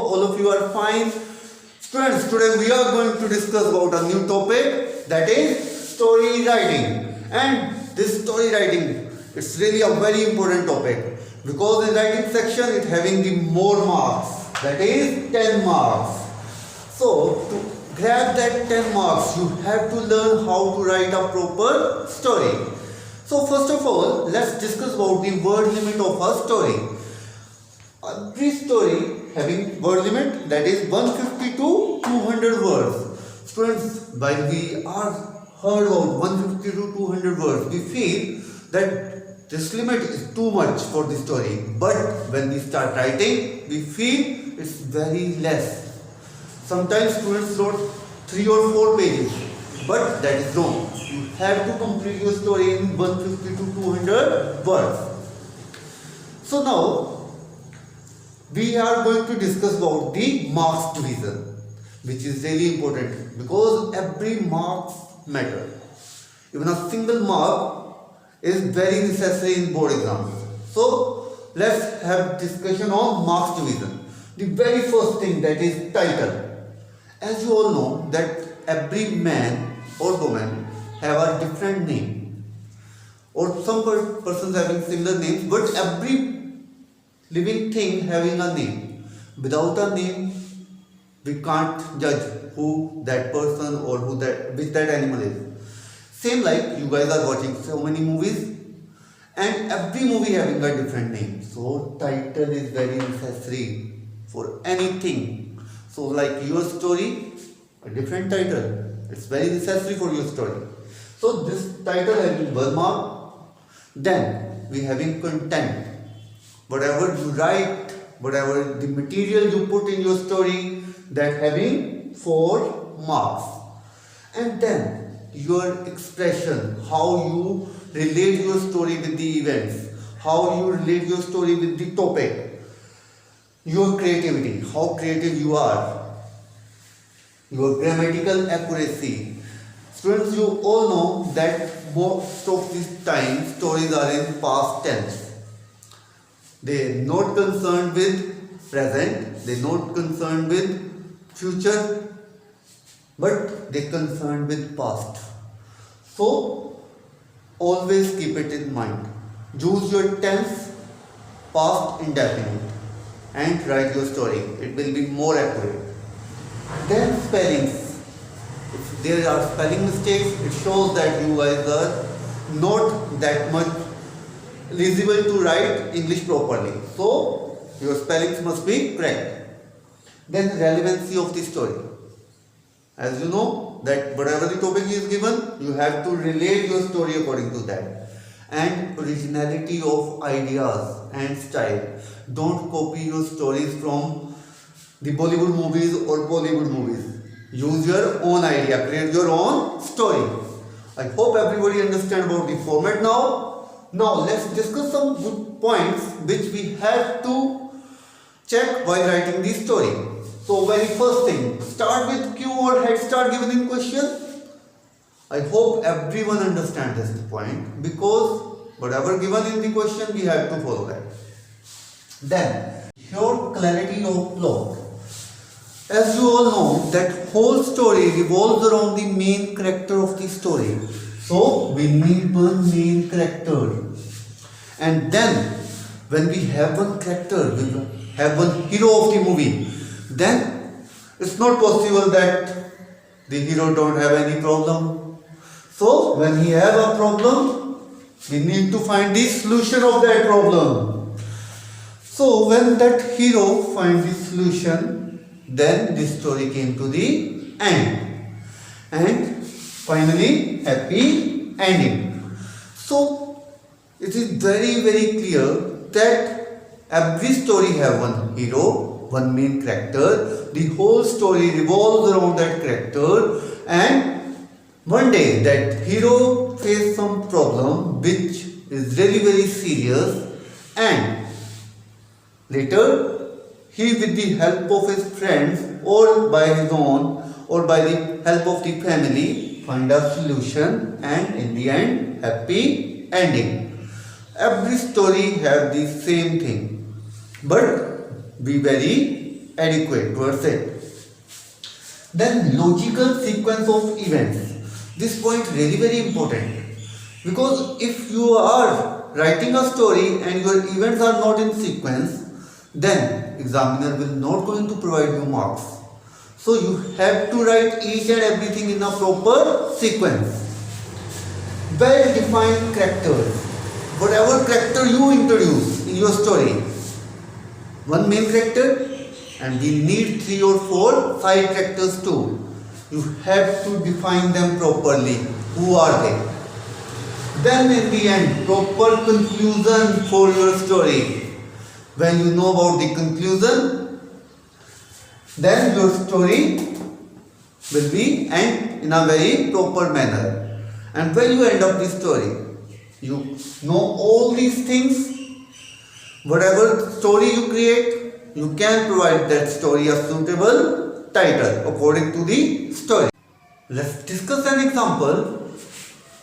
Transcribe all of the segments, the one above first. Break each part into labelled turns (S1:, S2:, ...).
S1: all of you are fine. Students, today we are going to discuss about a new topic, that is story writing. And this story writing, it's really a very important topic because in writing section it having the more marks, that is 10 marks. So to grab that 10 marks, you have to learn how to write a proper story. So first of all, let's discuss about the word limit of a story. Every story having word limit, that is 150 to 200 words. Students, while we are heard about 150 to 200 words, we feel that this limit is too much for the story. But when we start writing, we feel it's very less. Sometimes students wrote 3 or 4 pages, but that is wrong. You have to complete your story in 150 to 200 words. So now, we are going to discuss about the marks division, which is really important because every marks matter. Even a single mark is very necessary in board exams. So let's have discussion on marks division. The very first thing, that is title. As you all know that every man or woman have a different name, or some persons having similar names, but every living thing having a name. Without a name, we can't judge who that person or which that animal is. Same like you guys are watching so many movies, and every movie having a different name. So title is very necessary for anything. So like your story, a different title. It's very necessary for your story. So this title having 1 mark. Then we having content. Whatever you write, whatever the material you put in your story, that having 4 marks. And then your expression, how you relate your story with the events, how you relate your story with the topic, your creativity, how creative you are, your grammatical accuracy. Students, you all know that most of these times stories are in past tense. They are not concerned with present, they are not concerned with future, but they are concerned with past. So always keep it in mind. Use your tense, past indefinite, and write your story. It will be more accurate. Then spellings. If there are spelling mistakes, it shows that you guys are not that much eligible to write English properly. So your spellings must be correct. Then relevancy of the story. As you know that whatever the topic is given, you have to relate your story according to that. And originality of ideas and style. Don't copy your stories from the Bollywood movies or Bollywood movies. Use your own idea, create your own story. I hope everybody understand about the format now. Now let's discuss some good points which we have to check while writing the story. So very first thing, start with cue or head start given in question. I hope everyone understands this point because whatever given in the question we have to follow that. Then your clarity of plot. As you all know that whole story revolves around the main character of the story. So we need one main character. And then when we have one character, we have one hero of the movie, then it's not possible that the hero don't have any problem. So when he have a problem, we need to find the solution of that problem. So when that hero finds the solution, then this story came to the end. And finally, happy ending. So it is very clear that every story have one hero, one main character. The whole story revolves around that character, and one day that hero faced some problem which is very serious, and later he, with the help of his friends or by his own or by the help of the family, find a solution, and in the end happy ending. Every story have the same thing, but be very adequate towards it. Then logical sequence of events. This point really very important, because if you are writing a story and your events are not in sequence, then examiner will not going to provide you marks. So you have to write each and everything in a proper sequence. Well defined characters. Whatever character you introduce in your story, one main character, and we need 3 or 4 side characters too. You have to define them properly. Who are they? Then in the end, proper conclusion for your story. When you know about the conclusion, then your story will be end in a very proper manner. And when you end up the story, you know all these things. Whatever story you create, you can provide that story a suitable title according to the story. Let's discuss an example.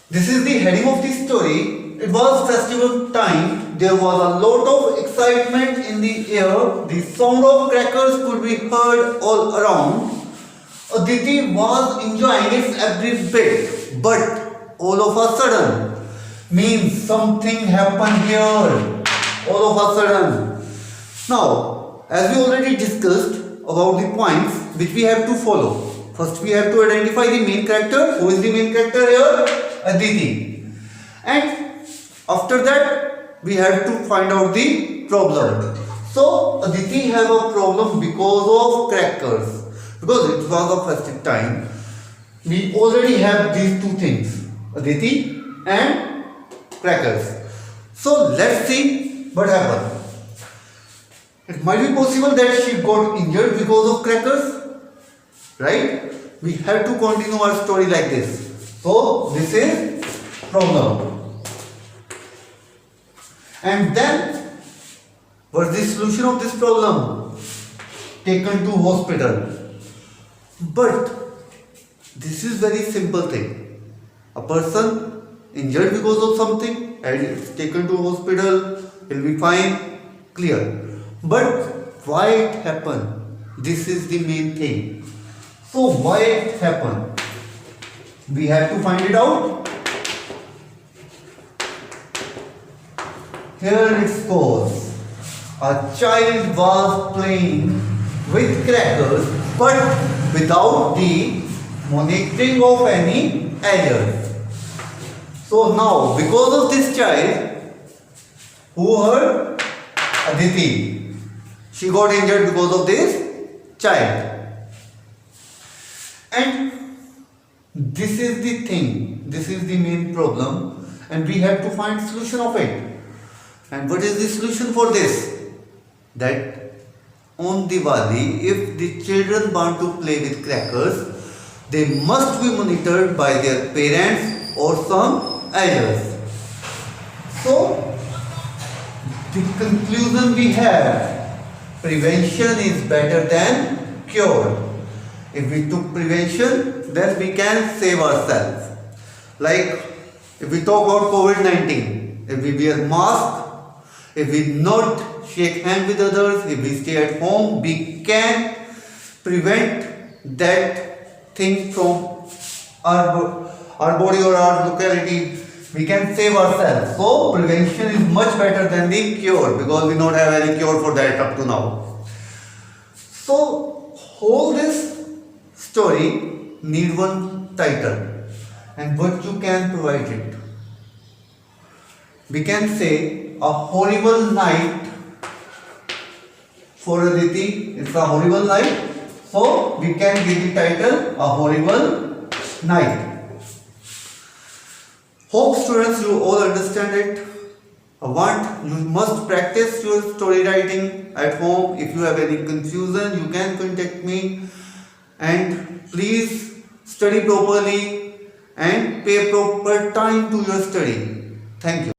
S1: This is the heading of the story. It was festival time. There was a lot of excitement in the air. The sound of crackers could be heard all around. Aditi was enjoying it every bit, but all of a sudden, means something happened here. All of a sudden. Now, as we already discussed about the points which we have to follow. First, we have to identify the main character. Who is the main character here? Aditi. And after that, we have to find out the problem. So, Aditi have a problem because of crackers. Because it was a festive time. We already have these two things. Aditi and crackers. So, let's see what happened. It might be possible that she got injured because of crackers. Right? We have to continue our story like this. So, this is problem. And then, what's the solution of this problem? Taken to hospital. But, this is very simple thing. A person injured because of something and it's taken to hospital, he'll be fine, clear. But, why it happened? This is the main thing. So, why it happened? We have to find it out. Here it goes. A child was playing with crackers but without the monitoring of any elders. So now, because of this child, who hurt? Aditi. She got injured because of this child. And this is the thing, this is the main problem, and we have to find solution of it. And what is the solution for this? That on Diwali, if the children want to play with crackers, they must be monitored by their parents or some elders. So, the conclusion we have, prevention is better than cure. If we took prevention, then we can save ourselves. Like, if we talk about COVID-19, if we wear mask, if we not shake hands with others, if we stay at home, we can prevent that thing from our body or our locality. We can save ourselves. So, prevention is much better than the cure, because we don't have any cure for that up to now. So, whole this story need one title, and what you can provide it. We can say a horrible night for Aditi. It's a horrible night. So we can give the title a horrible night. Hope students you all understand it. You must practice your story writing at home. If you have any confusion, you can contact me. And please study properly and pay proper time to your study. Thank you.